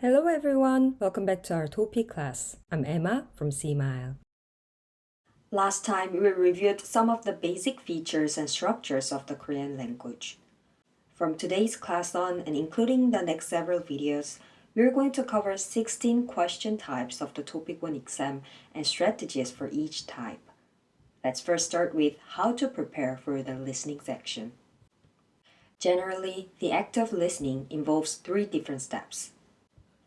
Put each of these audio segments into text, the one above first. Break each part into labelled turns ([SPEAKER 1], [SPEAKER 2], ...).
[SPEAKER 1] Hello everyone, welcome back to our TOPIK class. I'm Emma from Seemile. Last time we reviewed some of the basic features and structures of the Korean language. From today's class on and including the next several videos, we're going to cover 16 question types of the TOPIK Ⅰ exam and strategies for each type. Let's first start with how to prepare for the listening section. Generally, the act of listening involves 3 different steps.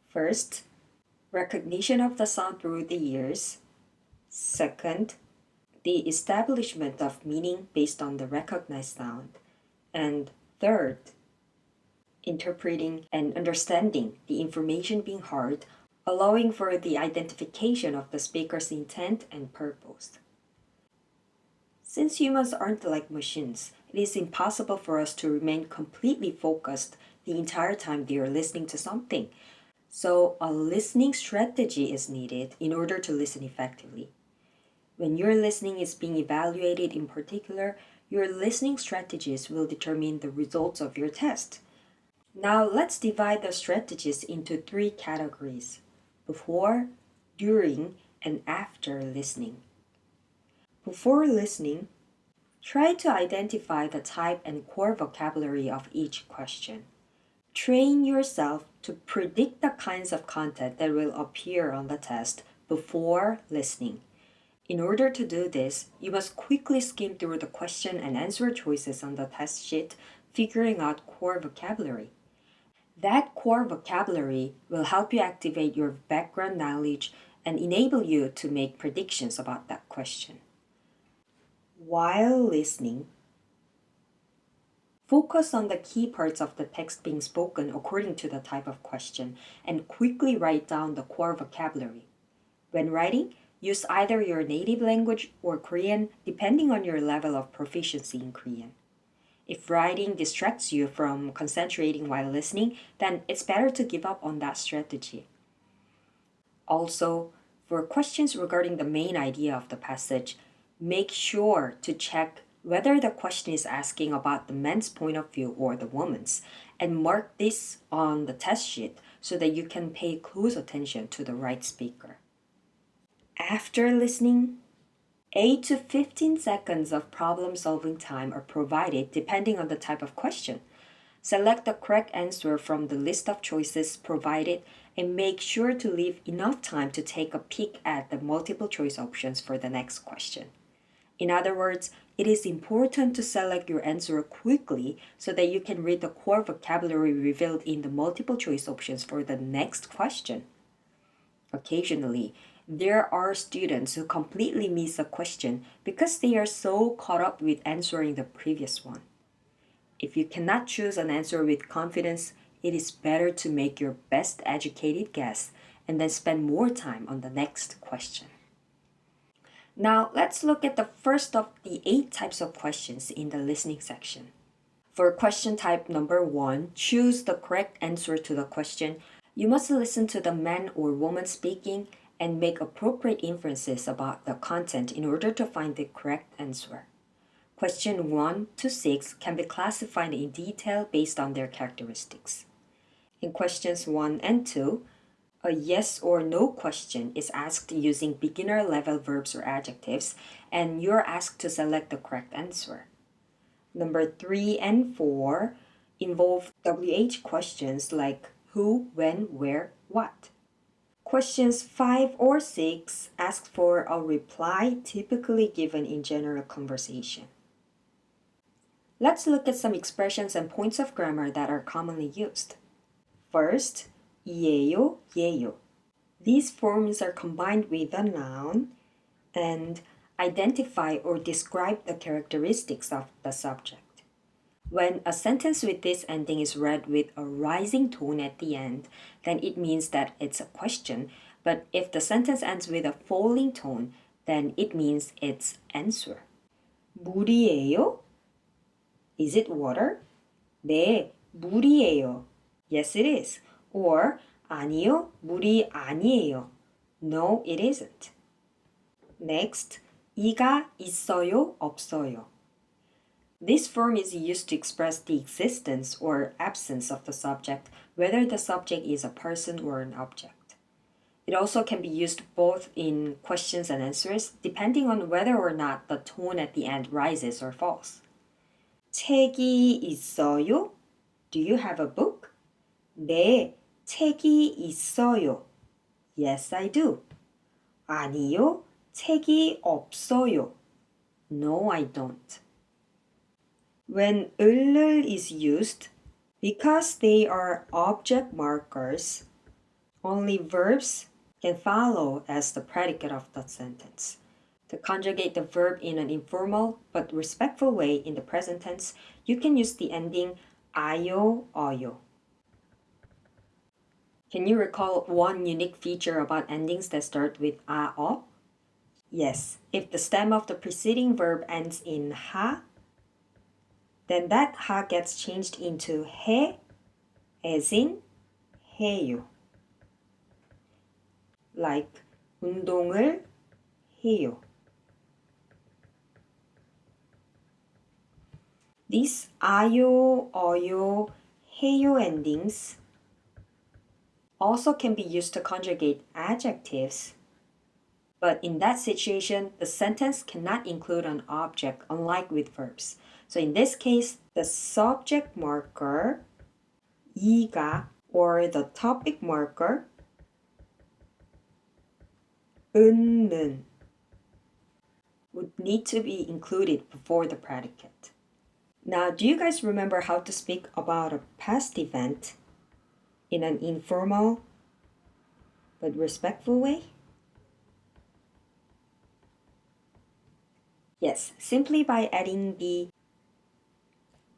[SPEAKER 1] First, recognition of the sound through the ears. Second, the establishment of meaning based on the recognized sound. And third, interpreting and understanding the information being heard, allowing for the identification of the speaker's intent and purpose. Since humans aren't like machines, it is impossible for us to remain completely focused the entire time they are listening to something. So a listening strategy is needed in order to listen effectively. When your listening is being evaluated in particular, your listening strategies will determine the results of your test. Now let's divide the strategies into 3 categories: before, during, and after listening. Before listening, try to identify the type and core vocabulary of each question. Train yourself to predict the kinds of content that will appear on the test before listening. In order to do this, you must quickly skim through the question and answer choices on the test sheet, figuring out core vocabulary. That core vocabulary will help you activate your background knowledge and enable you to make predictions about that question. While listening, focus on the key parts of the text being spoken according to the type of question and quickly write down the core vocabulary. When writing, use either your native language or Korean depending on your level of proficiency in Korean. If writing distracts you from concentrating while listening, then it's better to give up on that strategy. Also, for questions regarding the main idea of the passage, make sure to check whether the question is asking about the man's point of view or the woman's, and mark this on the test sheet so that you can pay close attention to the right speaker. After listening, 8 to 15 seconds of problem-solving time are provided depending on the type of question. Select the correct answer from the list of choices provided and make sure to leave enough time to take a peek at the multiple choice options for the next question. In other words, it is important to select your answer quickly so that you can read the core vocabulary revealed in the multiple choice options for the next question. Occasionally, there are students who completely miss a question because they are so caught up with answering the previous one. If you cannot choose an answer with confidence, it is better to make your best educated guess and then spend more time on the next question. Now, let's look at the first of the 8 types of questions in the listening section. For question type number 1, choose the correct answer to the question. You must listen to the man or woman speaking and make appropriate inferences about the content in order to find the correct answer. Question 1 to 6 can be classified in detail based on their characteristics. In questions 1 and 2, a yes or no question is asked using beginner-level verbs or adjectives, and you're asked to select the correct answer. Number 3 and 4 involve WH questions like who, when, where, what. Questions 5 or 6 ask for a reply typically given in general conversation. Let's look at some expressions and points of grammar that are commonly used. First, N이에요, 예요. These forms are combined with a noun and identify or describe the characteristics of the subject. When a sentence with this ending is read with a rising tone at the end, then it means that it's a question, but if the sentence ends with a falling tone, then it means it's answer. 물이에요? Is it water? 네, 물이에요. Yes, it is. Or 아니요, 물이 아니에요. No, it isn't. Next, 이가 있어요, 없어요. This form is used to express the existence or absence of the subject, whether the subject is a person or an object. It also can be used both in questions and answers, depending on whether or not the tone at the end rises or falls. 책이 있어요? Do you have a book? 네, 책이 있어요. Yes, I do. 아니요, 책이 없어요. No, I don't. When 을을 is used, because they are object markers, only verbs can follow as the predicate of the sentence. To conjugate the verb in an informal but respectful way in the present tense, you can use the ending 아요, 어요. Can you recall one unique feature about endings that start with 아, 어? Yes, if the stem of the preceding verb ends in 하, then that 하 gets changed into 해, as in 해요. Like 운동을 해요. These 아요, 어요, 해요 endings also can be used to conjugate adjectives. But in that situation, the sentence cannot include an object, unlike with verbs. So in this case, the subject marker, 이가, or the topic marker, 은는, would need to be included before the predicate. Now, do you guys remember how to speak about a past event in an informal but respectful way? Yes, simply by adding the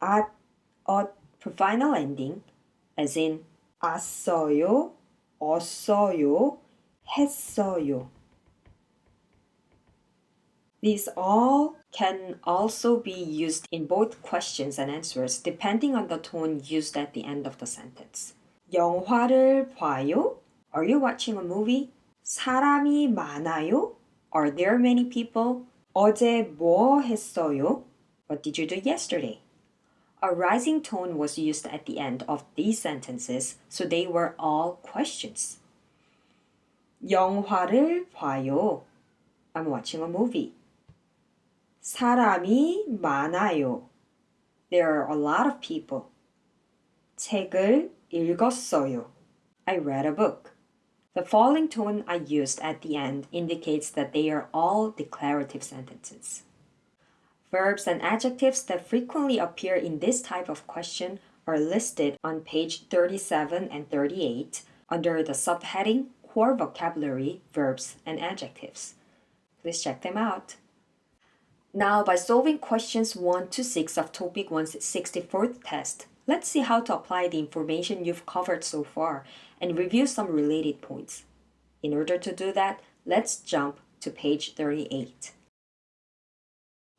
[SPEAKER 1] at, for final ending, as in 왔어요, 없어요, 했어요. These all can also be used in both questions and answers depending on the tone used at the end of the sentence. 영화를 봐요? Are you watching a movie? 사람이 많아요? Are there many people? 어제 뭐 했어요? What did you do yesterday? A rising tone was used at the end of these sentences, so they were all questions. 영화를 봐요. I'm watching a movie. 사람이 많아요. There are a lot of people. 책을 읽었어요. I read a book. The falling tone I used at the end indicates that they are all declarative sentences. Verbs and adjectives that frequently appear in this type of question are listed on page 37 and 38 under the subheading Core Vocabulary, Verbs, and Adjectives. Please check them out. Now, by solving questions 1 to 6 of TOPIK Ⅰ's 64th test, let's see how to apply the information you've covered so far and review some related points. In order to do that, let's jump to page 38.